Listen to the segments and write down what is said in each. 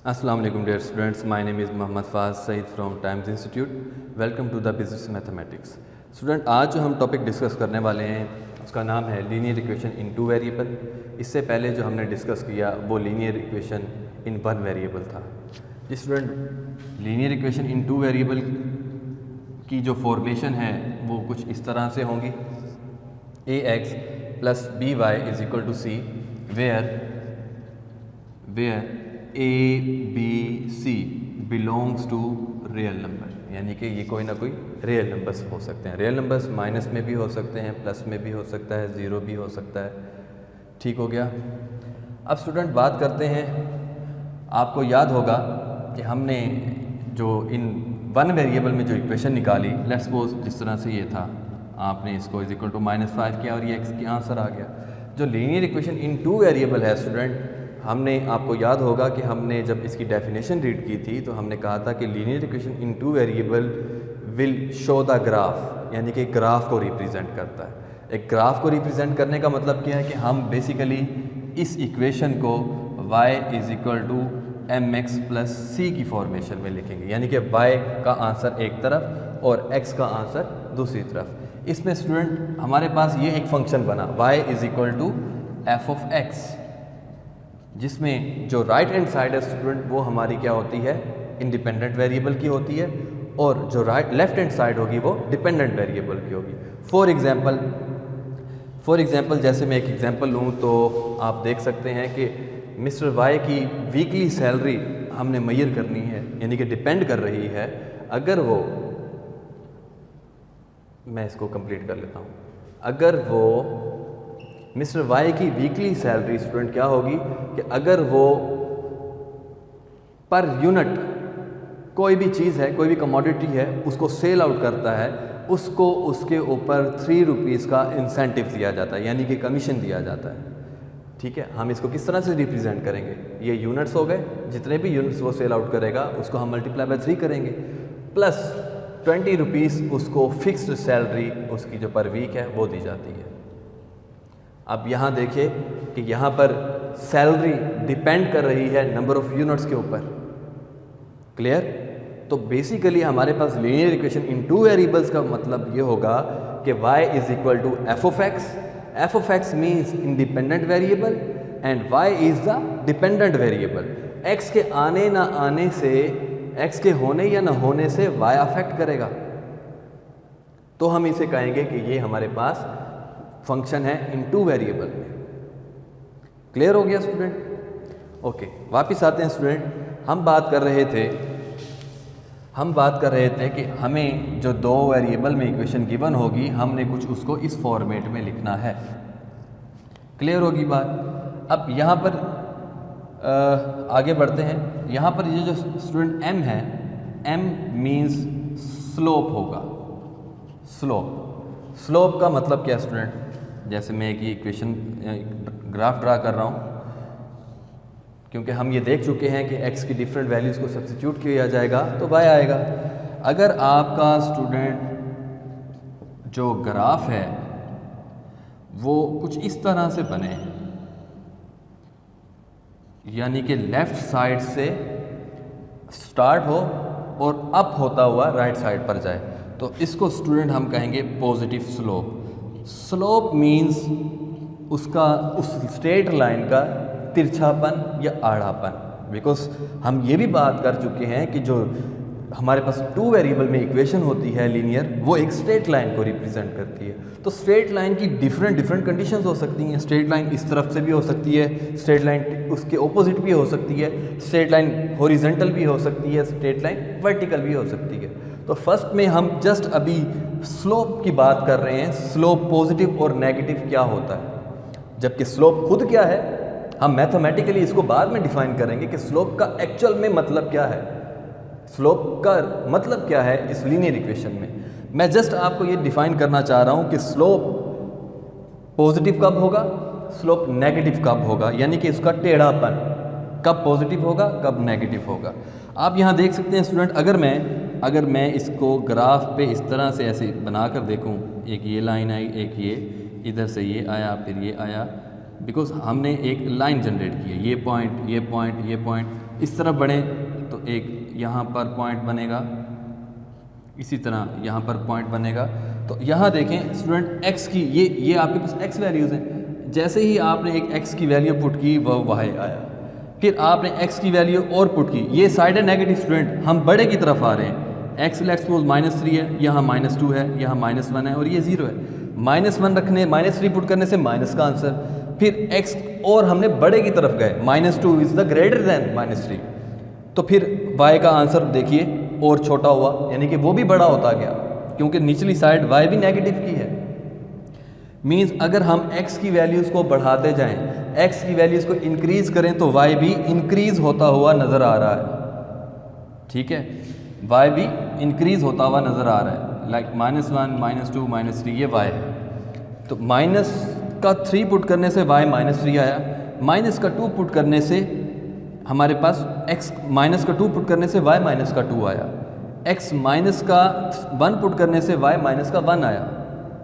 Assalamu alaikum dear students, my name is Mohammad Faz Saeed from Times Institute. Welcome to the Business Mathematics. Student आज जो हम topic discuss करने वाले हैं उसका नाम है linear equation in two variable. इससे पहले जो हमने डिस्कस किया वो linear equation in one variable था। जी student, linear equation in two variable की जो फॉर्मेशन है वो कुछ इस तरह से होंगी। ax plus by is equal to c where a b c belongs to real number, यानी कि ये कोई ना कोई रियल नंबर्स हो सकते हैं। रियल नंबर्स माइनस में भी हो सकते हैं, प्लस में भी हो सकता है, ज़ीरो भी हो सकता है। ठीक हो गया। अब स्टूडेंट बात करते हैं, आपको याद होगा कि हमने जो इन वन वेरिएबल में जो इक्वेशन निकाली, लेट्स सपोज जिस तरह से ये था, आपने इसको इज इक्वल टू -5 किया और ये x की आंसर आ गया। जो linear equation in two variable है स्टूडेंट, हमने आपको याद होगा कि हमने जब इसकी डेफिनेशन रीड की थी तो हमने कहा था कि linear equation in two variable will show the graph, यानी कि ग्राफ को रिप्रेजेंट करता है। एक ग्राफ को रिप्रेजेंट करने का मतलब क्या है कि हम बेसिकली इस इक्वेशन को y is equal to mx plus c की फॉर्मेशन में लिखेंगे, यानी कि y का आंसर एक तरफ और x का आंसर दूसरी तरफ। इसमें स्टूडेंट हमारे पास ये एक फंक्शन बना y is equal to f of x, जिसमें जो राइट हैंड साइड है स्टूडेंट वो हमारी क्या होती है, इंडिपेंडेंट वेरिएबल की होती है, और जो लेफ्ट हैंड साइड होगी वो डिपेंडेंट वेरिएबल की होगी। फॉर एग्जांपल जैसे मैं एक एग्जांपल लूँ तो आप देख सकते हैं कि मिस्टर वाई की वीकली सैलरी हमने मेजर करनी है, यानी कि डिपेंड कर रही है। अगर वो, मैं इसको कंप्लीट कर लेता हूँ, अगर वो मिस्टर वाई की वीकली सैलरी स्टूडेंट क्या होगी कि अगर वो पर यूनिट कोई भी चीज़ है, कोई भी कमोडिटी है, उसको सेल आउट करता है, उसको उसके ऊपर 3 रुपीज़ का इंसेंटिव दिया जाता है, यानी कि कमीशन दिया जाता है। ठीक है, हम इसको किस तरह से रिप्रेजेंट करेंगे, ये यूनिट्स हो गए, जितने भी यूनिट्स वो सेल आउट करेगा उसको हम मल्टीप्लाई बाय 3 करेंगे, प्लस 20 रुपीज़ उसको फिक्स्ड सैलरी उसकी जो पर वीक है वो दी जाती है। अब यहाँ देखिए कि यहाँ पर सैलरी डिपेंड कर रही है नंबर ऑफ यूनिट्स के ऊपर। क्लियर? तो बेसिकली हमारे पास linear equation in two variables का मतलब ये होगा कि y is equal to f of x means independent variable and y is the dependent variable. x के आने ना आने से, x के होने या ना होने से y अफेक्ट करेगा, तो हम इसे कहेंगे कि ये हमारे पास फंक्शन है इन टू वेरिएबल में। क्लियर हो गया स्टूडेंट? ओके, वापिस आते हैं स्टूडेंट। हम बात कर रहे थे कि हमें जो दो वेरिएबल में इक्वेशन गिवन होगी, हमने कुछ उसको इस फॉर्मेट में लिखना है। क्लियर होगी बात? अब यहाँ पर आगे बढ़ते हैं। यहाँ पर ये जो स्टूडेंट m है, m मीन्स स्लोप होगा। स्लोप का मतलब क्या स्टूडेंट? जैसे मैं एक इक्वेशन ग्राफ ड्रा कर रहा हूँ, क्योंकि हम ये देख चुके हैं कि x की डिफरेंट वैल्यूज़ को सब्स्टिट्यूट किया जाएगा तो y आएगा। अगर आपका स्टूडेंट जो ग्राफ है वो कुछ इस तरह से बने, यानी कि लेफ्ट साइड से स्टार्ट हो और अप होता हुआ राइट साइड पर जाए, तो इसको स्टूडेंट हम कहेंगे पॉजिटिव स्लोप। स्लोप मीन्स उसका, उस स्ट्रेट लाइन का तिरछापन या आड़ापन। बिकॉज हम ये भी बात कर चुके हैं कि जो हमारे पास टू वेरिएबल में इक्वेशन होती है लीनियर, वो एक स्ट्रेट लाइन को रिप्रेजेंट करती है। तो स्ट्रेट लाइन की डिफरेंट कंडीशंस हो सकती हैं। स्ट्रेट लाइन इस तरफ से भी हो सकती है, स्ट्रेट लाइन उसके ऑपोजिट भी हो सकती है, स्ट्रेट लाइन हॉरिजॉन्टल भी हो सकती है, स्ट्रेट लाइन वर्टिकल भी हो सकती है। तो फर्स्ट में हम जस्ट अभी स्लोप की बात कर रहे हैं। स्लोप पॉजिटिव और नेगेटिव क्या होता है, जबकि स्लोप खुद क्या है हम मैथमेटिकली इसको बाद में डिफाइन करेंगे कि स्लोप का एक्चुअल में मतलब क्या है, स्लोप का मतलब क्या है इस लीनियर इक्वेशन में। मैं जस्ट आपको ये डिफाइन करना चाह रहा हूँ कि स्लोप पॉजिटिव कब होगा, स्लोप नेगेटिव कब होगा, यानी कि इसका टेढ़ापन कब पॉजिटिव होगा कब नेगेटिव होगा। आप यहाँ देख सकते हैं स्टूडेंट, अगर मैं इसको ग्राफ पे इस तरह से ऐसे बना कर देखूँ, एक ये लाइन आई, एक ये इधर से ये आया, फिर ये आया, बिकॉज हमने एक लाइन जनरेट की है, ये पॉइंट ये पॉइंट ये पॉइंट, इस तरफ बढ़ें तो एक यहाँ पर पॉइंट बनेगा, इसी तरह यहाँ पर पॉइंट बनेगा। तो यहाँ देखें स्टूडेंट x की ये आपके पास x वैल्यूज़ हैं। जैसे ही आपने एक x की वैल्यू पुट की वह y आया, फिर आपने x की वैल्यू और पुट की, ये साइड है नेगेटिव स्टूडेंट, हम बड़े की तरफ आ रहे हैं। x लेट्स सपोज -3 है, यहाँ -2 है, यहाँ -1 है और ये 0 है। -1 रखने -3 पुट करने से माइनस का आंसर, फिर x और हमने बड़े की तरफ गए, -2 इज़ द ग्रेटर दैन -3, तो फिर y का आंसर देखिए और छोटा हुआ, यानी कि वो भी बड़ा होता गया क्योंकि निचली साइड y भी नेगेटिव की है। मींस अगर हम x की वैल्यूज़ को बढ़ाते जाएं, x की वैल्यूज़ को इंक्रीज़ करें तो y भी इंक्रीज़ होता हुआ नज़र आ रहा है। ठीक है, y भी इंक्रीज़ होता हुआ नज़र आ रहा है, लाइक -1 -2 -3 ये y है। तो माइनस का 3 पुट करने से y -3 आया, माइनस का 2 पुट करने से हमारे पास x माइनस का 2 पुट करने से y माइनस का 2 आया, x माइनस का 1 पुट करने से y माइनस का 1 आया,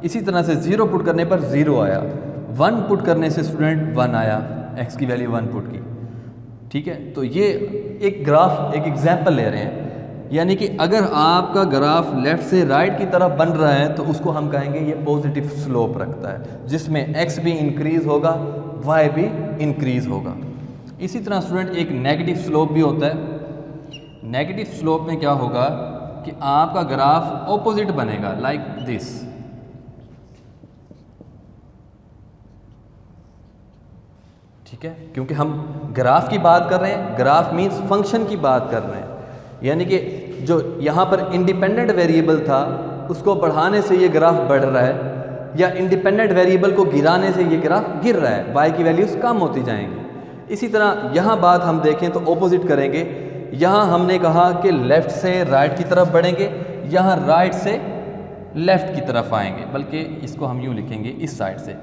इसी तरह से 0 पुट करने पर 0 आया, 1 पुट करने से स्टूडेंट 1 आया, x की वैल्यू 1 पुट की। ठीक है, तो ये एक ग्राफ, एक एग्जांपल ले रहे हैं, यानी कि अगर आपका ग्राफ लेफ़्ट से राइट की तरफ बन रहा है तो उसको हम कहेंगे ये पॉजिटिव स्लोप रखता है, जिसमें x भी इंक्रीज़ होगा, y भी इंक्रीज़ होगा। इसी तरह स्टूडेंट एक नेगेटिव स्लोप भी होता है। नेगेटिव स्लोप में क्या होगा कि आपका ग्राफ ऑपोजिट बनेगा, लाइक दिस। ठीक है, क्योंकि हम ग्राफ की बात कर रहे हैं, ग्राफ मीन्स फंक्शन की बात कर रहे हैं, यानी कि जो यहाँ पर इंडिपेंडेंट वेरिएबल था उसको बढ़ाने से ये ग्राफ बढ़ रहा है, या इंडिपेंडेंट वेरिएबल को गिराने से ये ग्राफ गिर रहा है, y की वैल्यूज़ कम होती जाएंगी। इसी तरह यहाँ बात हम देखें तो ऑपोजिट करेंगे। यहाँ हमने कहा कि लेफ़्ट से राइट की तरफ बढ़ेंगे, यहाँ राइट से लेफ़्ट की तरफ आएंगे, बल्कि इसको हम यूँ लिखेंगे इस साइड से,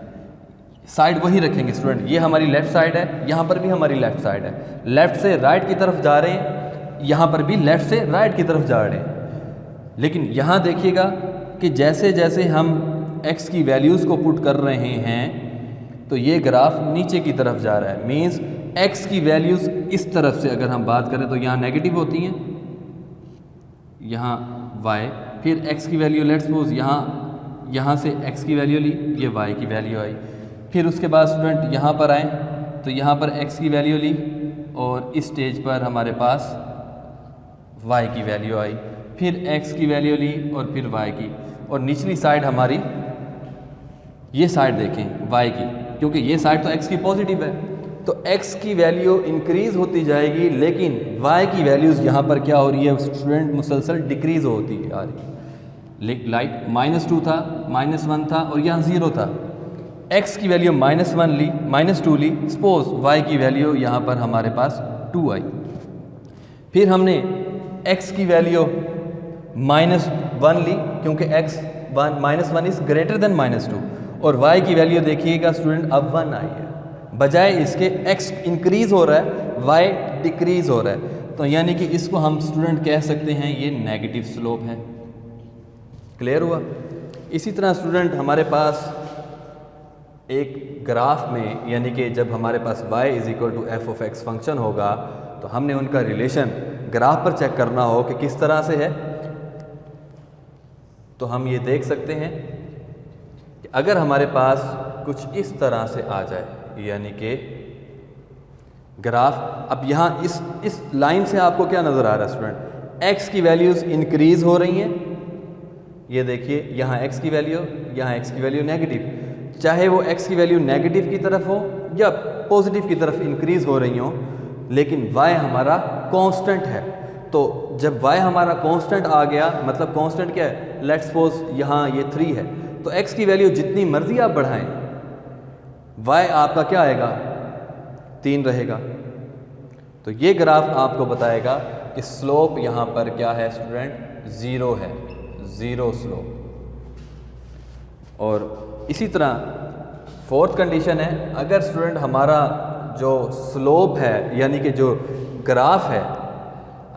साइड वही रखेंगे स्टूडेंट, ये हमारी लेफ़्ट साइड है, यहाँ पर भी हमारी लेफ़्ट साइड है, लेफ़्ट से राइट की तरफ जा रहे हैं, यहाँ पर भी लेफ़्ट से राइट की तरफ जा रहे हैं। लेकिन यहाँ देखिएगा कि जैसे जैसे हम x की वैल्यूज़ को पुट कर रहे हैं तो ये ग्राफ नीचे की तरफ जा रहा है। मीन्स x की वैल्यूज़ इस तरफ से अगर हम बात करें तो यहाँ नेगेटिव होती हैं, यहाँ y, फिर x की वैल्यू लेट्स सपोज यहाँ से x की वैल्यू ली, ये y की वैल्यू आई, फिर उसके बाद स्टूडेंट यहाँ पर आए तो यहाँ पर x की वैल्यू ली और इस स्टेज पर हमारे पास y की वैल्यू आई, फिर x की वैल्यू ली और फिर y की, और निचली साइड हमारी ये साइड देखें y की, क्योंकि ये साइड तो x की पॉजिटिव है, तो x की वैल्यू इंक्रीज़ होती जाएगी, लेकिन y की वैल्यूज़ यहाँ पर क्या हो रही है स्टूडेंट, मुसलसल डिक्रीज़ होती आ रही है। लाइक -2 था, -1 था और यहाँ 0 था, x की वैल्यू -1 ली, -2 ली, सपोज y की वैल्यू यहाँ पर हमारे पास 2 आई, फिर हमने x की वैल्यू -1 ली क्योंकि -1 इज़ ग्रेटर देन -2, और y की वैल्यू देखिएगा स्टूडेंट अब 1 आई है, बजाय इसके x इंक्रीज़ हो रहा है, y डिक्रीज़ हो रहा है, तो यानी कि इसको हम स्टूडेंट कह सकते हैं ये नेगेटिव स्लोप है। क्लियर हुआ? इसी तरह स्टूडेंट हमारे पास एक ग्राफ में, यानी कि जब हमारे पास y = f(x) फंक्शन होगा तो हमने उनका रिलेशन ग्राफ पर चेक करना हो कि किस तरह से है, तो हम ये देख सकते हैं कि अगर हमारे पास कुछ इस तरह से आ जाए, यानी कि ग्राफ, अब यहाँ इस लाइन से आपको क्या नज़र आ रहा है स्टूडेंट, x की वैल्यूज़ इंक्रीज़ हो रही हैं, ये देखिए यहाँ x की वैल्यू, यहाँ x की वैल्यू नेगेटिव, चाहे वो x की वैल्यू नेगेटिव की तरफ हो या पॉजिटिव की तरफ इंक्रीज़ हो रही हो, लेकिन y हमारा कांस्टेंट है। तो जब y हमारा कांस्टेंट आ गया, मतलब कांस्टेंट क्या है, लेट्स सपोज यहाँ ये 3 है, तो x की वैल्यू जितनी मर्जी आप बढ़ाएं, y आपका क्या आएगा, 3 रहेगा। तो ये ग्राफ आपको बताएगा कि स्लोप यहाँ पर क्या है स्टूडेंट, 0 है, 0 स्लोप। और इसी तरह फोर्थ कंडीशन है, अगर स्टूडेंट हमारा जो स्लोप है, यानी कि जो ग्राफ है,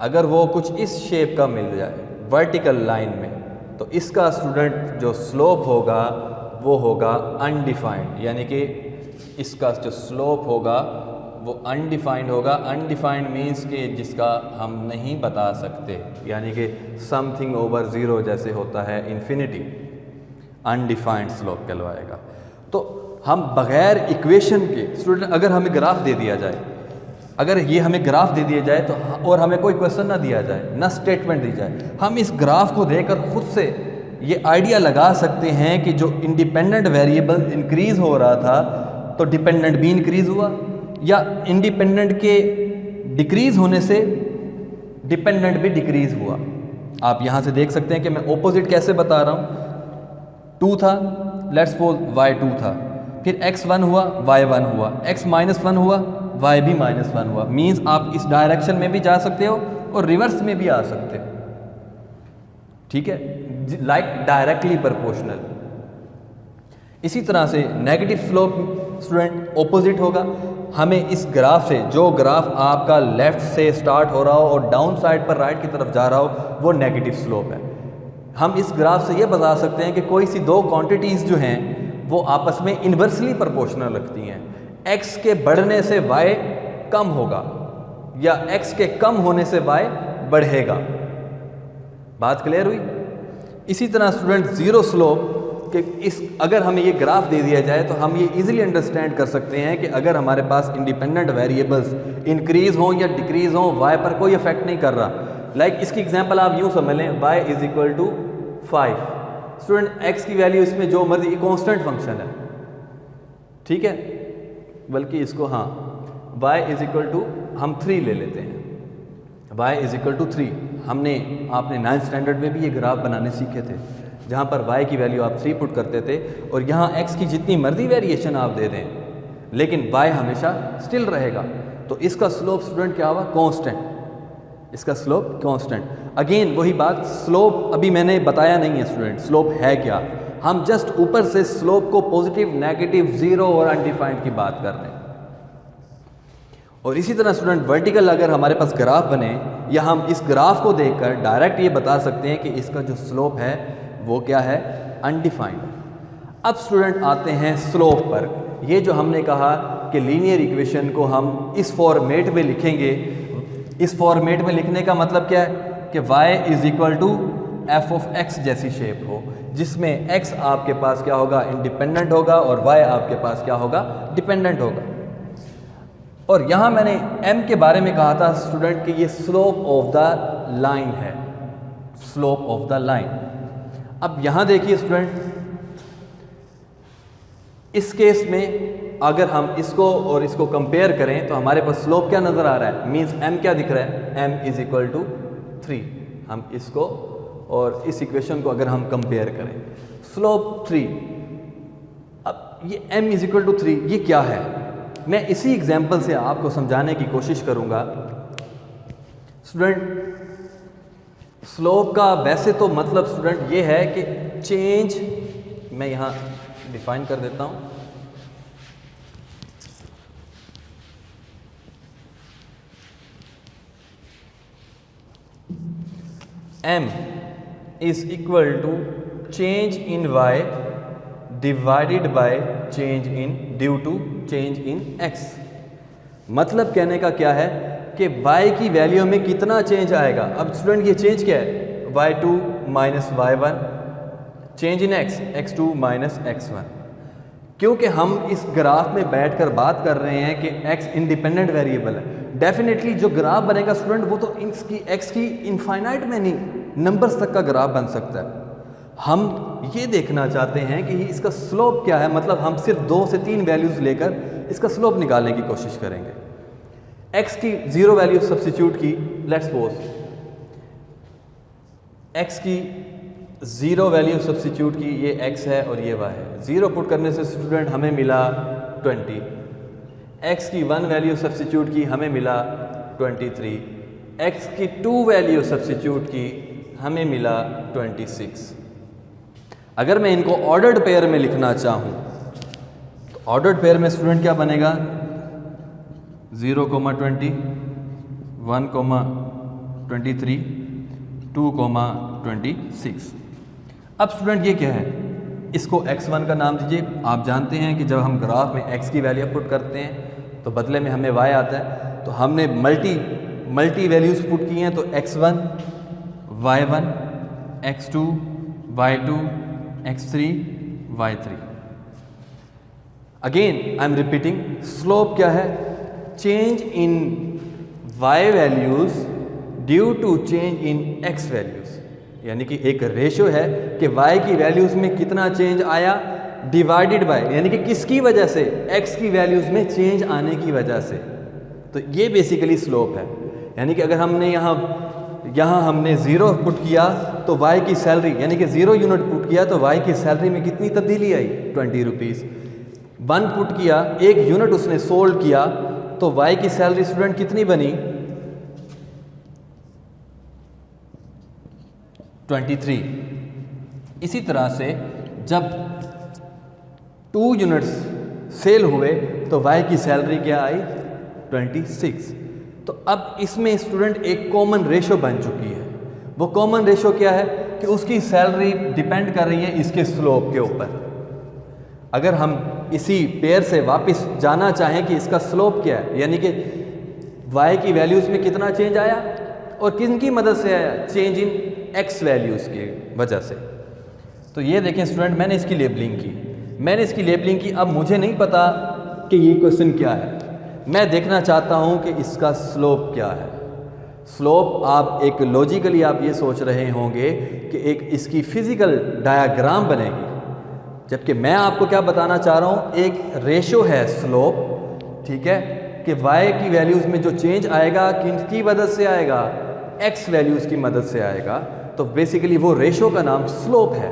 अगर वो कुछ इस शेप का मिल जाए वर्टिकल लाइन में, तो इसका स्टूडेंट जो स्लोप होगा वो होगा अनडिफाइंड, यानी कि इसका जो स्लोप होगा वो अनडिफाइंड होगा। अनडिफाइंड मीन्स कि जिसका हम नहीं बता सकते, यानी कि समथिंग ओवर ज़ीरो जैसे होता है इन्फिनिटी, अनडिफाइंड स्लोप कहलवाएगा। तो हम बग़ैर इक्वेशन के स्टूडेंट, अगर हमें ग्राफ दे दिया जाए, अगर ये हमें ग्राफ दे दिया जाए तो और हमें कोई क्वेश्चन ना दिया जाए, ना स्टेटमेंट दी जाए, हम इस ग्राफ को देखकर खुद से ये आइडिया लगा सकते हैं कि जो इंडिपेंडेंट वेरिएबल इंक्रीज़ हो रहा था तो डिपेंडेंट भी इंक्रीज़ हुआ, या इंडिपेंडेंट के डिक्रीज़ होने से डिपेंडेंट भी डिक्रीज़ हुआ। आप यहाँ से देख सकते हैं कि मैं ऑपोजिट कैसे बता रहा हूँ। 2 था, लेट्स सपोज y2 था, फिर x1 हुआ, y1 हुआ, x -1 हुआ, y भी -1 हुआ। मीन्स आप इस डायरेक्शन में भी जा सकते हो और रिवर्स में भी आ सकते हो, ठीक है, लाइक डायरेक्टली प्रोपोर्शनल। इसी तरह से नेगेटिव स्लोप स्टूडेंट ऑपोजिट होगा। हमें इस ग्राफ से, जो ग्राफ आपका लेफ्ट से स्टार्ट हो रहा हो और डाउन साइड पर राइट की तरफ जा रहा हो, वो नेगेटिव स्लोप है। हम इस ग्राफ से ये बता सकते हैं कि कोई सी दो क्वांटिटीज़ जो हैं वो आपस में इन्वर्सली प्रोपोर्शनल रखती हैं। x के बढ़ने से y कम होगा या x के कम होने से y बढ़ेगा। बात क्लियर हुई? इसी तरह स्टूडेंट ज़ीरो स्लोप के अगर हमें ये ग्राफ दे दिया जाए तो हम ये इजीली अंडरस्टैंड कर सकते हैं कि अगर हमारे पास इंडिपेंडेंट वेरिएबल्स इंक्रीज़ हों या डिक्रीज़ हों, y पर कोई इफेक्ट नहीं कर रहा। लाइक इसकी एग्जांपल आप यूँ समझ लें, y = 5। स्टूडेंट x की वैल्यू इसमें जो मर्जी, कांस्टेंट फंक्शन है, ठीक है, बल्कि इसको हाँ y = हम 3 ले लेते हैं। y = 3 आपने 9th स्टैंडर्ड में भी ये ग्राफ बनाने सीखे थे, जहाँ पर y की वैल्यू आप 3 पुट करते थे और यहाँ x की जितनी मर्जी वेरिएशन आप दे दें, लेकिन y हमेशा स्टिल रहेगा। तो इसका स्लोप स्टूडेंट क्या हुआ? कांस्टेंट। इसका स्लोप कांस्टेंट। अगेन वही बात, स्लोप अभी मैंने बताया नहीं है स्टूडेंट, स्लोप है क्या। हम जस्ट ऊपर से स्लोप को पॉजिटिव, नेगेटिव, ज़ीरो और अनडिफाइंड की बात कर रहे हैं। और इसी तरह स्टूडेंट वर्टिकल अगर हमारे पास ग्राफ बने, या हम इस ग्राफ को देखकर डायरेक्ट ये बता सकते हैं कि इसका जो स्लोप है वो क्या है? अनडिफाइंड। अब स्टूडेंट आते हैं स्लोप पर। ये जो हमने कहा कि लीनियर इक्वेशन को हम इस फॉर्मेट में लिखेंगे, इस फॉर्मेट में लिखने का मतलब क्या है कि y = f(x) जैसी शेप हो, जिसमें x आपके पास क्या होगा? इंडिपेंडेंट होगा और y आपके पास क्या होगा? डिपेंडेंट होगा। और यहाँ मैंने m के बारे में कहा था स्टूडेंट कि ये स्लोप ऑफ द लाइन है, स्लोप ऑफ द लाइन। अब यहाँ देखिए स्टूडेंट, इस केस में अगर हम इसको और इसको कंपेयर करें तो हमारे पास स्लोप क्या नज़र आ रहा है? मीन्स m क्या दिख रहा है? m = 3। हम इसको और इस इक्वेशन को अगर हम कंपेयर करें, स्लोप 3। अब ये m = 3 ये क्या है? मैं इसी एग्जांपल से आपको समझाने की कोशिश करूंगा। स्टूडेंट स्लोप का वैसे तो मतलब स्टूडेंट ये है कि चेंज, मैं यहाँ डिफाइन कर देता हूँ। m = change in y divided by change in due to change in x। मतलब कहने का क्या है कि y की वैल्यू में कितना चेंज आएगा। अब स्टूडेंट ये चेंज क्या है? y2 - y1, change in x, x2 - x1। क्योंकि हम इस ग्राफ में बैठकर बात कर रहे हैं कि x इंडिपेंडेंट वेरिएबल है, डेफिनेटली जो ग्राफ बनेगा स्टूडेंट वो तो इसकी x की इनफाइनाइट में नहीं, नंबर्स तक का ग्राफ बन सकता है। हम ये देखना चाहते हैं कि इसका स्लोप क्या है, मतलब हम सिर्फ 2 से 3 वैल्यूज़ लेकर इसका स्लोप निकालने की कोशिश करेंगे। x की 0 वैल्यू सब्स्टिट्यूट की, लेट्स सपोज x की 0 वैल्यू सब्स्टिट्यूट की, ये x है और ये y है। 0 पुट करने से स्टूडेंट हमें मिला 20। x की 1 वैल्यू सब्स्टिट्यूट की, हमें मिला 23। x की 2 वैल्यू सब्स्टिट्यूट की, हमें मिला 26। अगर मैं इनको ऑर्डर्ड पेयर में लिखना चाहूँ तो ऑर्डर्ड पेयर में स्टूडेंट क्या बनेगा? 0, 20, 1, 23, 2, 26। अब स्टूडेंट ये क्या है? इसको x1 का नाम दीजिए। आप जानते हैं कि जब हम ग्राफ में x की वैल्यू पुट करते हैं तो बदले में हमें y आता है। तो हमने मल्टी वैल्यूज़ पुट की हैं, तो x1 y1 x2 y2 x3 y3। Again I am repeating, slope क्या है? Change in y values due to change in x values, यानी कि एक रेशो है कि y की वैल्यूज़ में कितना चेंज आया डिवाइडेड बाय, यानी कि किसकी वजह से? x की वैल्यूज़ में चेंज आने की वजह से। तो ये बेसिकली स्लोप है। यानी कि अगर हमने यहाँ हमने 0 पुट किया तो y की सैलरी, यानी कि 0 यूनिट पुट किया तो y की सैलरी में कितनी तब्दीली आई? 20 रुपीज़। 1 पुट किया, 1 यूनिट उसने सोल्ड किया, तो y की सैलरी स्टूडेंट कितनी बनी? 23। इसी तरह से जब 2 यूनिट्स सेल हुए तो y की सैलरी क्या आई? 26। तो अब इसमें स्टूडेंट एक कॉमन रेशो बन चुकी है। वो कॉमन रेशो क्या है कि उसकी सैलरी डिपेंड कर रही है इसके स्लोप के ऊपर। अगर हम इसी पेयर से वापस जाना चाहें कि इसका स्लोप क्या है, यानी कि y की वैल्यूज़ में कितना चेंज आया और किन की मदद से आया? चेंज इन x वैल्यूज़ की वजह से। तो ये देखें स्टूडेंट, मैंने इसकी लेबलिंग की। अब मुझे नहीं पता कि ये क्वेश्चन क्या है, मैं देखना चाहता हूँ कि इसका स्लोप क्या है। स्लोप आप एक लॉजिकली आप ये सोच रहे होंगे कि एक इसकी फिजिकल डायग्राम बनेगी, जबकि मैं आपको क्या बताना चाह रहा हूँ, एक रेशो है स्लोप, ठीक है, कि y की वैल्यूज़ में जो चेंज आएगा किसकी मदद से आएगा? x वैल्यूज़ की मदद से आएगा। तो बेसिकली वो रेशो का नाम स्लोप है,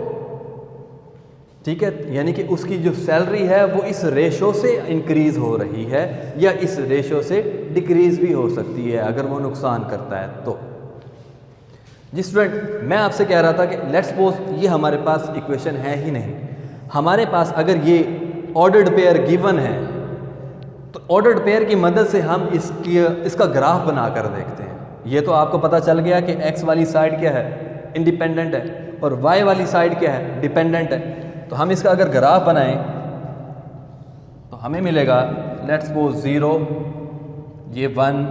ठीक है। यानी कि उसकी जो सैलरी है वो इस रेशो से इंक्रीज़ हो रही है या इस रेशो से डिक्रीज़ भी हो सकती है अगर वो नुकसान करता है तो। जी स्टूडेंट, मैं आपसे कह रहा था कि लेट्स सपोज ये हमारे पास इक्वेशन है ही नहीं, हमारे पास अगर ये ऑर्डर्ड पेयर गिवन है तो ऑर्डर्ड पेयर की मदद से हम इसका ग्राफ बनाकर देखते हैं। ये तो आपको पता चल गया कि x वाली साइड क्या है? इंडिपेंडेंट है, और y वाली साइड क्या है? डिपेंडेंट है। तो हम इसका अगर ग्राफ बनाएं तो हमें मिलेगा लेट्स सपोज 0, ये 1,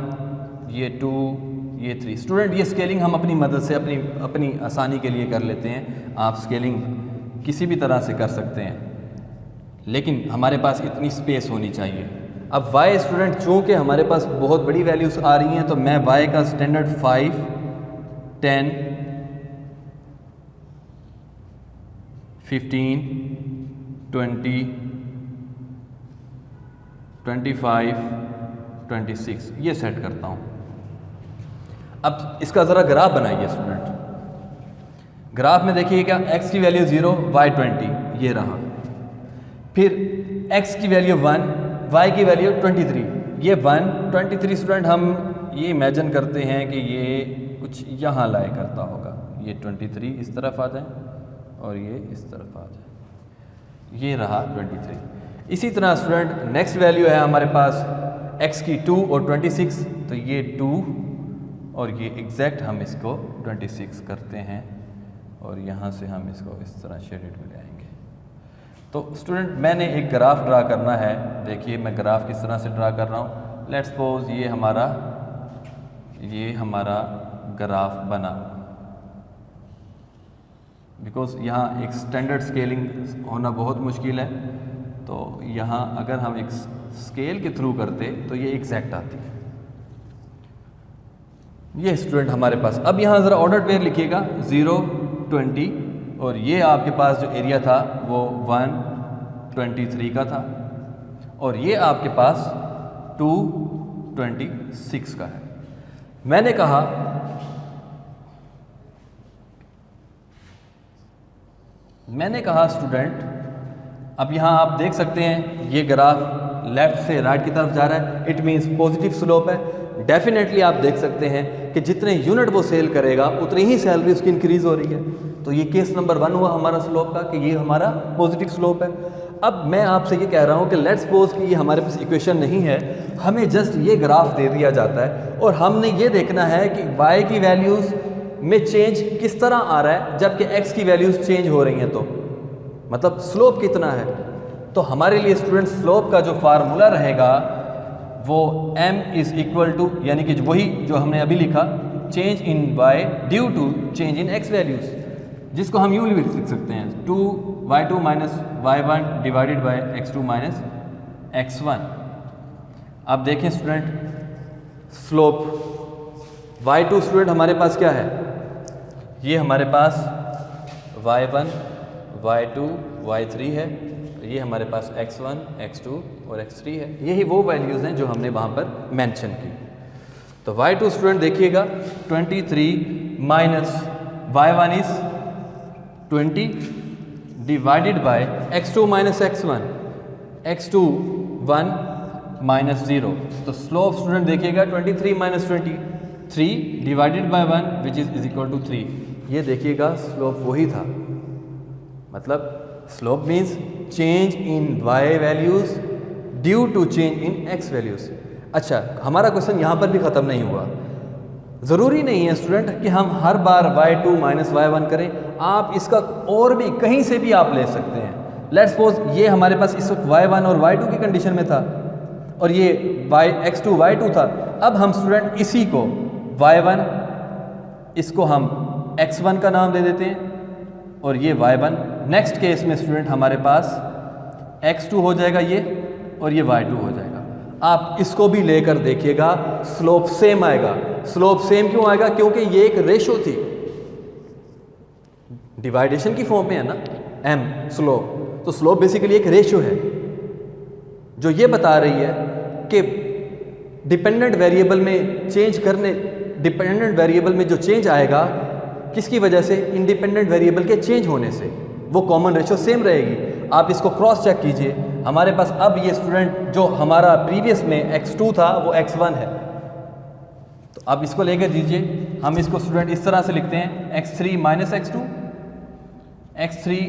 ये 2, ये 3। स्टूडेंट ये स्केलिंग हम अपनी मदद से अपनी आसानी के लिए कर लेते हैं। आप स्केलिंग किसी भी तरह से कर सकते हैं, लेकिन हमारे पास इतनी स्पेस होनी चाहिए। अब y स्टूडेंट चूँकि हमारे पास बहुत बड़ी वैल्यूज़ आ रही हैं तो मैं y का स्टैंडर्ड 5, 10, 15, 20, 25, 26 ये सेट करता हूँ। अब इसका ज़रा ग्राफ बनाइए स्टूडेंट। ग्राफ में देखिए क्या, x की वैल्यू 0, y 20 ये रहा, फिर x की वैल्यू 1, y की वैल्यू 23, ये 1, 23 स्टूडेंट हम ये इमेजिन करते हैं कि ये कुछ यहाँ लाए करता होगा। ये 23 इस तरफ आ जाए और ये इस तरफ आ जाए, ये रहा 23। इसी तरह स्टूडेंट नेक्स्ट वैल्यू है हमारे पास x की 2 और 26, तो ये 2 और ये एग्जैक्ट हम इसको 26 करते हैं और यहाँ से हम इसको इस तरह शेडेड में ले आएंगे। तो स्टूडेंट मैंने एक ग्राफ ड्रा करना है। देखिए मैं ग्राफ किस तरह से ड्रा कर रहा हूँ। लेट्स सपोज ये हमारा ग्राफ बना, बिकॉज यहाँ एक स्टैंडर्ड स्केलिंग होना बहुत मुश्किल है, तो यहाँ अगर हम एक स्केल के थ्रू करते तो ये एग्जैक्ट आती है। ये स्टूडेंट हमारे पास, अब यहाँ ज़रा ऑर्डर पेयर लिखिएगा 0, 20 और ये आपके पास जो एरिया था वो 123 का था और ये आपके पास 226 का है। मैंने कहा स्टूडेंट, अब यहाँ आप देख सकते हैं ये ग्राफ लेफ्ट से राइट की तरफ जा रहा है, इट मीन्स पॉजिटिव स्लोप है। डेफिनेटली आप देख सकते हैं कि जितने यूनिट वो सेल करेगा उतनी ही सैलरी उसकी इंक्रीज हो रही है। तो ये केस नंबर 1 हुआ हमारा स्लोप का कि ये हमारा पॉजिटिव स्लोप है। अब मैं आपसे ये कह रहा हूँ कि लेट्स सपोज कि ये हमारे पास इक्वेशन नहीं है, हमें जस्ट ये ग्राफ दे दिया जाता है और हमने ये देखना है कि y की वैल्यूज़ में चेंज किस तरह आ रहा है जबकि x की वैल्यूज़ चेंज हो रही हैं, तो मतलब स्लोप कितना है। तो हमारे लिए स्टूडेंट स्लोप का जो फार्मूला रहेगा वो m इज़ इक्वल टू, यानी कि वही जो हमने अभी लिखा, change in y due to change in x values, जिसको हम यूँ भी लिख सकते हैं 2y2 minus y1 divided by x2 minus x1। अब देखें स्टूडेंट, स्लोप y2 स्टूडेंट हमारे पास क्या है, ये हमारे पास y1 y2 y3 है, ये हमारे पास x1 x2 और x3 है। यही वो वैल्यूज़ हैं जो हमने वहाँ पर मेंशन की। तो y2 स्टूडेंट देखिएगा 23 minus y1 is 20 divided by x2 minus x1, x2 1 minus 0। तो स्लोप स्टूडेंट देखिएगा 23 minus 23 divided by 1 which is equal to 3। ये देखिएगा स्लोप वही था, मतलब slope means change in y values due to change in x values. अच्छा, हमारा question यहाँ पर भी ख़त्म नहीं हुआ। ज़रूरी नहीं है स्टूडेंट कि हम हर बार y2 माइनस y1 करें, आप इसका और भी कहीं से भी आप ले सकते हैं। लेट्स सपोज ये हमारे पास इस वक्त y1 और y2 की कंडीशन में था और ये x2 y2 था। अब हम स्टूडेंट इसी को y1, इसको हम x1 का नाम दे देते हैं और ये y1। नेक्स्ट केस में स्टूडेंट हमारे पास x2 हो जाएगा ये, और ये y2 हो जाएगा। आप इसको भी लेकर देखिएगा, स्लोप सेम आएगा। स्लोप सेम क्यों आएगा? क्योंकि ये एक रेशो थी, डिवाइडेशन की फॉर्म में है ना m स्लोप। तो स्लोप बेसिकली एक रेशो है जो ये बता रही है कि डिपेंडेंट वेरिएबल में चेंज करने, डिपेंडेंट वेरिएबल में जो चेंज आएगा किसकी वजह से? इंडिपेंडेंट वेरिएबल के चेंज होने से। वो कॉमन रेशो सेम रहेगी। आप इसको क्रॉस चेक कीजिए। हमारे पास अब ये स्टूडेंट जो हमारा प्रीवियस में x2 था वो x1 है, तो आप इसको लेकर दीजिए। हम इसको स्टूडेंट इस तरह से लिखते हैं x3 minus x2, x3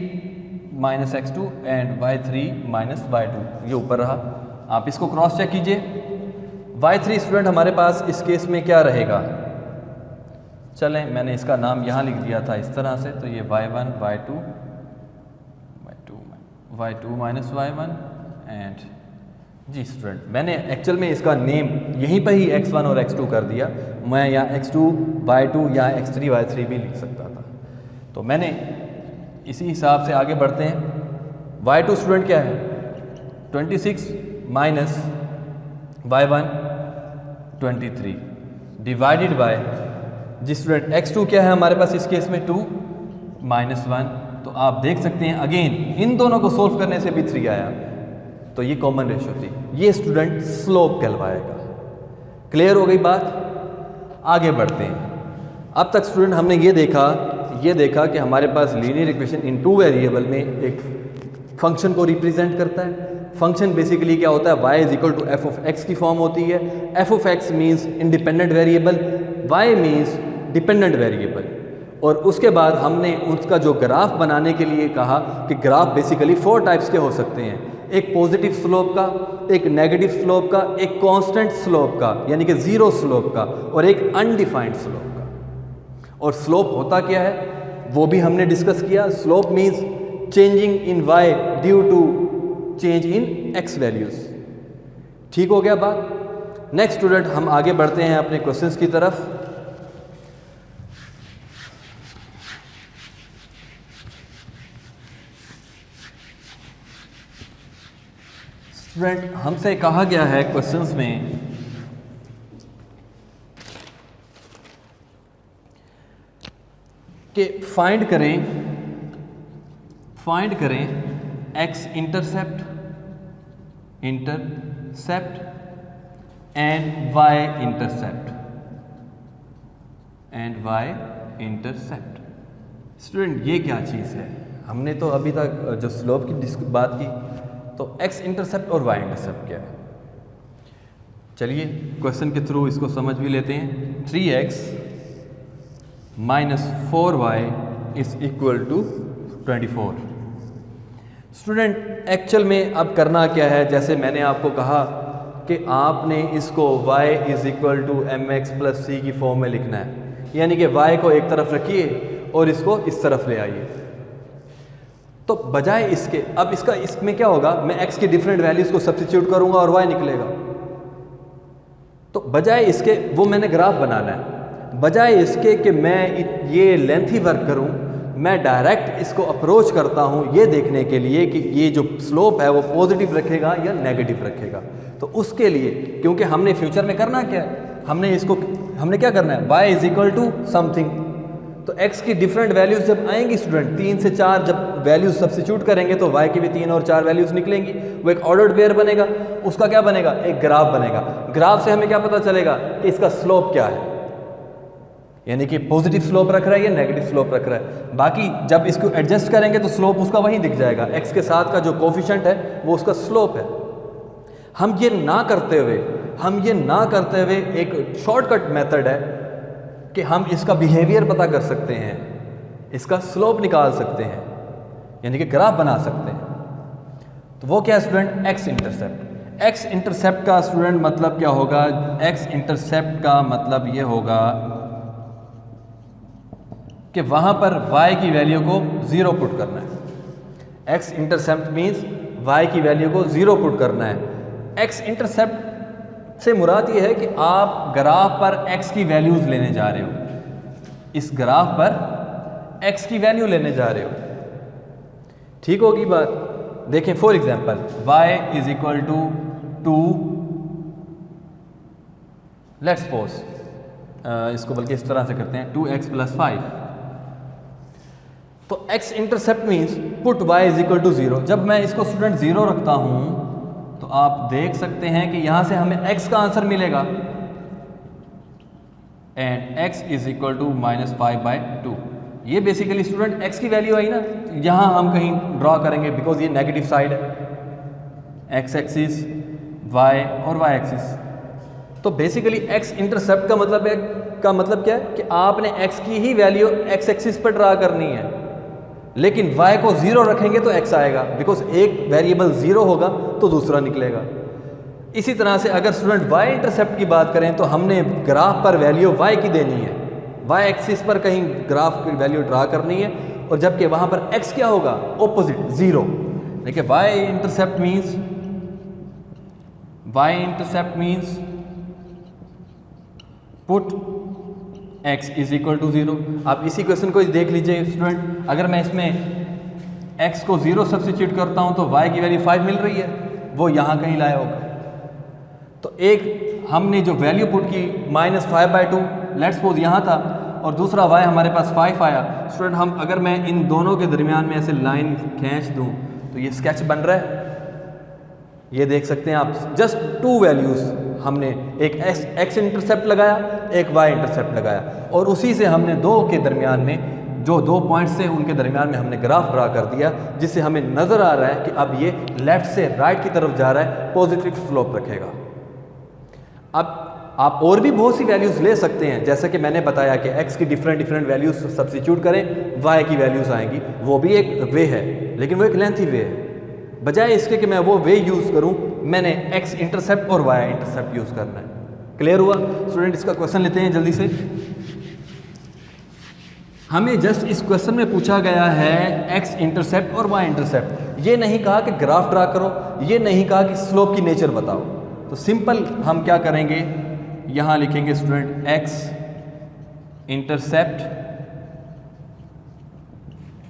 minus x2 and y3 minus y2, ये ऊपर रहा। आप इसको क्रॉस चेक कीजिए। y3 स्टूडेंट हमारे पास इस केस में क्या रहेगा? चलें, मैंने इसका नाम यहाँ लिख दिया था इस तरह से, तो ये y1 y2 minus y1 and जी स्टूडेंट, मैंने एक्चुअल में इसका नेम यहीं पर ही x1 और x2 कर दिया। मैं यहाँ x2 y2 या x3 y3 भी लिख सकता था, तो मैंने इसी हिसाब से आगे बढ़ते हैं। y2 स्टूडेंट क्या है? 26 माइनस y1 23 डिवाइडेड बाय, जी स्टूडेंट x2 क्या है हमारे पास इस केस में? 2 माइनस 1। तो आप देख सकते हैं अगेन इन दोनों को सोल्व करने से भी 3 आया, तो ये कॉमन रेशो थी। ये स्टूडेंट स्लोप कहलवाएगा। क्लियर हो गई बात? आगे बढ़ते हैं। अब तक स्टूडेंट हमने ये देखा कि हमारे पास लीनियर इक्वेशन इन 2 वेरिएबल में एक फंक्शन को रिप्रेजेंट करता है। फंक्शन बेसिकली क्या होता है? y is equal to f of x की फॉर्म होती है। F of x means independent variable, y means dependent variable. और उसके बाद हमने उसका जो ग्राफ बनाने के लिए कहा कि ग्राफ बेसिकली 4 टाइप्स के हो सकते हैं, एक पॉजिटिव स्लोप का, एक नेगेटिव स्लोप का, एक कांस्टेंट स्लोप का यानी कि 0 स्लोप का, और एक अनडिफाइंड स्लोप का। और स्लोप होता क्या है वो भी हमने डिस्कस किया। Slope means changing in y due to change in x values. ठीक हो गया बात? नेक्स्ट स्टूडेंट हम आगे बढ़ते हैं अपने क्वेश्चंस की तरफ। स्टूडेंट हमसे कहा गया है क्वेश्चंस में कि फाइंड करें x intercept and y intercept. Student ये क्या चीज़ है? हमने तो अभी तक जो स्लोप की बात की, तो x इंटरसेप्ट और y इंटरसेप्ट क्या है? चलिए क्वेश्चन के थ्रू इसको समझ भी लेते हैं। 3x minus 4y is equal to 24। Student actual में अब करना क्या है? जैसे मैंने आपको कहा कि आपने इसको y is equal to mx plus c की फॉर्म में लिखना है, यानी कि y को एक तरफ रखिए और इसको इस तरफ ले आइए। तो बजाय इसके अब इसमें क्या होगा? मैं x की डिफरेंट वैल्यूज़ को सब्स्टिट्यूट करूंगा और y निकलेगा। तो बजाय इसके वो मैंने ग्राफ बनाना है, बजाय इसके कि मैं ये लेंथी वर्क करूं, मैं डायरेक्ट इसको अप्रोच करता हूं ये देखने के लिए कि ये जो स्लोप है वो पॉजिटिव रखेगा या नेगेटिव रखेगा। तो उसके लिए क्योंकि हमने फ्यूचर में करना क्या है, हमने क्या करना है, y is equal to something. तो x की डिफरेंट वैल्यूज जब आएंगी स्टूडेंट, 3 से 4 जब वैल्यूज सब्स्टिट्यूट करेंगे तो y की भी 3 और 4 वैल्यूज निकलेंगी, वो एक ऑर्डर्ड पेयर बनेगा। उसका क्या बनेगा, एक ग्राफ बनेगा। ग्राफ से हमें क्या पता चलेगा कि इसका स्लोप क्या है, यानी कि पॉजिटिव स्लोप रख रहा है या नेगेटिव स्लोप रख रहा है। बाकी जब इसको एडजस्ट करेंगे तो स्लोप उसका वहीं दिख जाएगा, x के साथ का जो कोफिशिएंट है वो उसका स्लोप है। हम ये ना करते हुए एक शॉर्टकट मेथड है कि हम इसका बिहेवियर पता कर सकते हैं, इसका स्लोप निकाल सकते हैं, यानी कि ग्राफ बना सकते हैं। तो वो क्या है student, x intercept. X intercept का स्टूडेंट मतलब क्या होगा, एक्स इंटरसेप्ट का मतलब ये होगा कि वहां पर y की वैल्यू को 0 पुट करना है। एक्स इंटरसेप्ट मीन्स y की वैल्यू को 0 पुट करना है। एक्स इंटरसेप्ट से मुराद ये है कि आप ग्राफ पर x की वैल्यूज लेने जा रहे हो, इस ग्राफ पर x की वैल्यू लेने जा रहे हो, ठीक होगी बात। देखें for example y is equal to 2, let's suppose इसको बल्कि इस तरह से करते हैं 2x + 5। तो x intercept means put y is equal to 0। जब मैं इसको स्टूडेंट 0 रखता हूं तो आप देख सकते हैं कि यहां से हमें x का आंसर मिलेगा, and x is equal to -5/2। ये बेसिकली स्टूडेंट x की वैल्यू आई ना, यहां हम कहीं ड्रॉ करेंगे बिकॉज ये नेगेटिव साइड है, x एक्सिस y और y एक्सिस। तो बेसिकली x इंटरसेप्ट का मतलब क्या है कि आपने x की ही वैल्यू x एक्सिस पर ड्रा करनी है, लेकिन y को 0 रखेंगे तो x आएगा, बिकॉज एक वेरिएबल 0 होगा तो दूसरा निकलेगा। इसी तरह से अगर स्टूडेंट y इंटरसेप्ट की बात करें तो हमने ग्राफ पर वैल्यू y की देनी है, y एक्सिस पर कहीं ग्राफ की वैल्यू ड्रा करनी है, और जबकि वहां पर x क्या होगा, ऑपोजिट 0। देखिए y intercept means put x is equal to 0। आप इसी क्वेश्चन को देख लीजिए स्टूडेंट, अगर मैं इसमें x को 0 सब्स्टिट्यूट करता हूं तो y की वैल्यू 5 मिल रही है, वो यहां कहीं लाया होगा। तो एक हमने जो वैल्यू पुट की -5/2 लेट्स सपोज यहां था, और दूसरा y हमारे पास 5 आया। स्टूडेंट हम अगर मैं इन दोनों के दरमियान में ऐसे लाइन खींच दूं तो ये स्केच बन रहा है, ये देख सकते हैं आप। जस्ट 2 वैल्यूज हमने, एक x इंटरसेप्ट लगाया, एक y इंटरसेप्ट लगाया, और उसी से हमने दो के दरमियान में जो 2 पॉइंट्स थे उनके दरमियान में हमने ग्राफ ड्रा कर दिया, जिससे हमें नज़र आ रहा है कि अब ये लेफ्ट से राइट की तरफ जा रहा है, पॉजिटिव स्लोप रखेगा। अब आप और भी बहुत सी वैल्यूज़ ले सकते हैं, जैसे कि मैंने बताया कि x की डिफरेंट वैल्यूज़ सब्स्टिट्यूट करें, y की वैल्यूज़ आएंगी, वो भी एक वे है, लेकिन वो एक लेंथी वे है। बजाय इसके कि मैं वो वे यूज़ करूं, मैंने x इंटरसेप्ट और y इंटरसेप्ट यूज़ करना है। क्लियर हुआ स्टूडेंट? इसका क्वेश्चन लेते हैं जल्दी से। हमें जस्ट इस क्वेश्चन में पूछा गया है x इंटरसेप्ट और y इंटरसेप्ट। ये नहीं कहा कि ग्राफ ड्रा करो, ये नहीं कहा कि स्लोप की नेचर बताओ। तो सिंपल हम क्या करेंगे, यहां लिखेंगे स्टूडेंट x इंटरसेप्ट,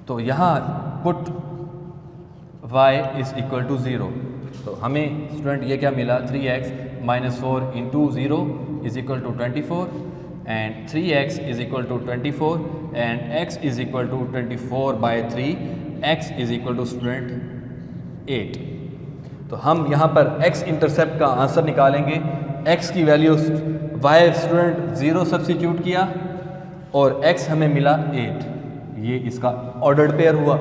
तो यहां put y is equal to 0। तो हमें स्टूडेंट ये क्या मिला, 3x - 4 × 0 is equal to 24, and 3x is equal to 24, and x is equal to 24/3, x is equal to student 8। तो हम यहाँ पर x इंटरसेप्ट का आंसर निकालेंगे। x की वैल्यू y स्टूडेंट 0 सब्स्टिट्यूट किया और x हमें मिला 8, ये इसका ऑर्डर्ड पेयर हुआ।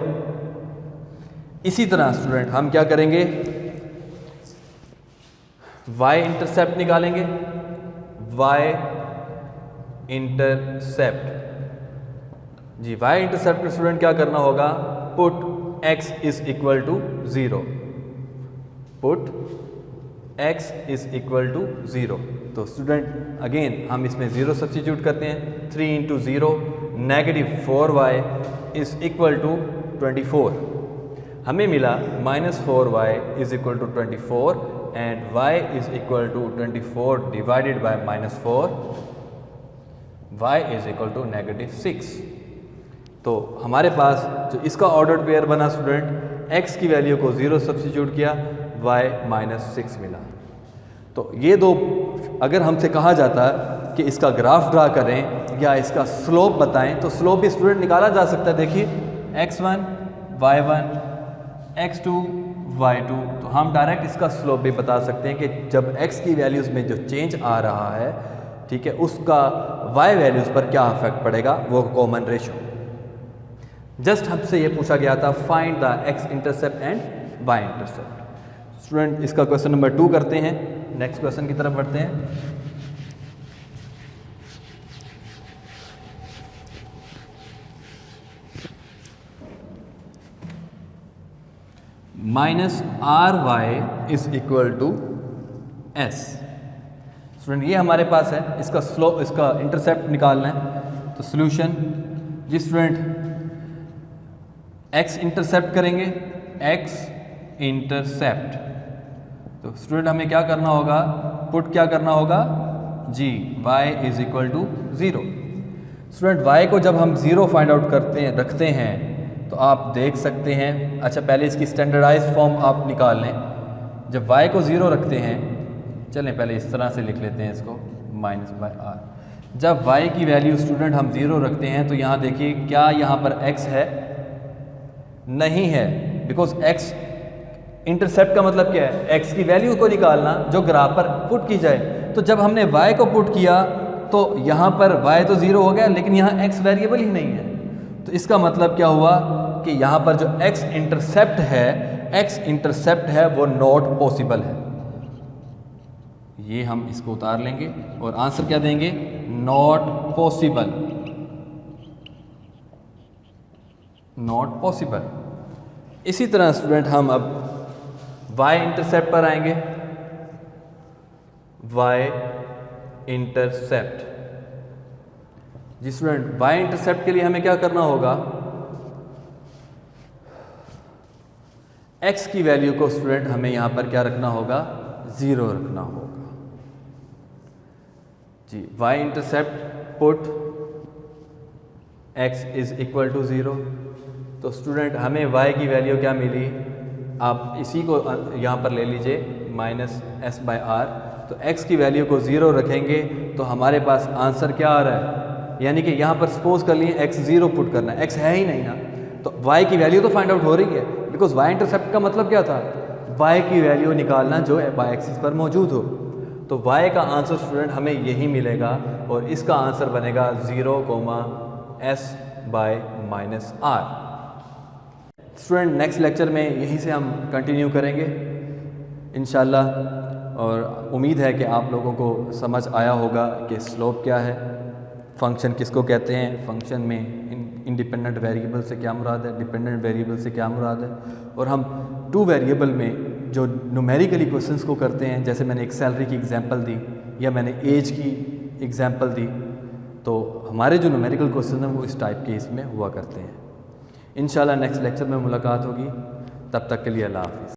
इसी तरह स्टूडेंट हम क्या करेंगे, y इंटरसेप्ट निकालेंगे। y इंटरसेप्ट जी, y इंटरसेप्ट में स्टूडेंट क्या करना होगा, put x is equal to 0, put x is equal to 0। तो स्टूडेंट अगेन हम इसमें 0 सब्स्टिट्यूट करते हैं, 3 × 0 -4y इज इक्वल टू 24। हमें मिला -4y is equal to 24, and y is equal to 24 divided by -4, y is equal to -6। तो हमारे पास जो इसका ऑर्डर्ड पेयर बना स्टूडेंट, x की वैल्यू को 0 सब्स्टिट्यूट किया, y -6 मिला। तो ये दो, अगर हमसे कहा जाता है कि इसका ग्राफ ड्रा करें या इसका स्लोप बताएं, तो स्लोप भी स्टूडेंट निकाला जा सकता है। देखिए x1 y1 x2 y2, तो हम डायरेक्ट इसका स्लोप भी बता सकते हैं कि जब x की वैल्यूज़ में जो चेंज आ रहा है, ठीक है, उसका y वैल्यूज़ पर क्या इफेक्ट पड़ेगा, वो कॉमन रेशो। जस्ट हमसे ये पूछा गया था, find the x intercept and y intercept. Student इसका क्वेश्चन नंबर 2 करते हैं, नेक्स्ट क्वेश्चन की तरफ बढ़ते हैं। -ry is equal to s। Student ये हमारे पास है, इसका स्लोप, इसका इंटरसेप्ट निकालना है। तो सॉल्यूशन, जी स्टूडेंट x इंटरसेप्ट करेंगे, x इंटरसेप्ट, तो स्टूडेंट हमें क्या करना होगा, पुट क्या करना होगा जी, y is equal to 0। Student y को जब हम 0 फाइंड आउट करते हैं, रखते हैं, तो आप देख सकते हैं, अच्छा पहले इसकी स्टैंडर्डाइज फॉर्म आप निकाल लें। जब y को 0 रखते हैं, चलें पहले इस तरह से लिख लेते हैं इसको, -r। जब y की वैल्यू स्टूडेंट हम 0 रखते हैं, तो यहाँ देखिए क्या यहाँ पर x है, नहीं है, बिकॉज x इंटरसेप्ट का मतलब क्या है, x की वैल्यू को निकालना जो ग्राफ पर पुट की जाए। तो जब हमने y को पुट किया, तो यहाँ पर y तो 0 हो गया, लेकिन यहाँ x वेरिएबल ही नहीं है। तो इसका मतलब क्या हुआ कि यहाँ पर जो x इंटरसेप्ट है वो नॉट पॉसिबल है। ये हम इसको उतार लेंगे और आंसर क्या देंगे, नॉट पॉसिबल, नॉट पॉसिबल। इसी तरह स्टूडेंट हम अब y इंटरसेप्ट पर आएंगे, y इंटरसेप्ट। जी स्टूडेंट y इंटरसेप्ट के लिए हमें क्या करना होगा, x की वैल्यू को स्टूडेंट हमें यहां पर क्या रखना होगा, 0 रखना होगा। जी y intercept put x is equal to 0। तो स्टूडेंट हमें y की वैल्यू क्या मिली, आप इसी को यहाँ पर ले लीजिए, -s/r। तो x की वैल्यू को 0 रखेंगे तो हमारे पास आंसर क्या आ रहा है, यानी कि यहाँ पर सपोज कर लिए x 0 पुट करना है, x है ही नहीं ना, तो y की वैल्यू तो फाइंड आउट हो रही है, बिकॉज y इंटरसेप्ट का मतलब क्या था, y की वैल्यू निकालना जो है y एक्सिस पर मौजूद हो। तो y का आंसर स्टूडेंट हमें यही मिलेगा और इसका आंसर बनेगा 0,s/-r। स्टूडेंट नेक्स्ट लेक्चर में यहीं से हम कंटिन्यू करेंगे इंशाल्लाह, और उम्मीद है कि आप लोगों को समझ आया होगा कि स्लोप क्या है, फंक्शन किसको कहते हैं, फंक्शन में इंडिपेंडेंट वेरिएबल से क्या मुराद है, डिपेंडेंट वेरिएबल से क्या मुराद है, और हम 2 वेरिएबल में जो न्यूमेरिकली क्वेश्चंस को करते हैं, जैसे मैंने एक सैलरी की एग्जांपल दी या मैंने एज की एग्जांपल दी, तो हमारे जो न्यूमेरिकल क्वेश्चन हैं वो इस टाइप के इसमें हुआ करते हैं। इंशाल्लाह नेक्स्ट लेक्चर में मुलाकात होगी, तब तक के लिए अल्लाह हाफ़िज़।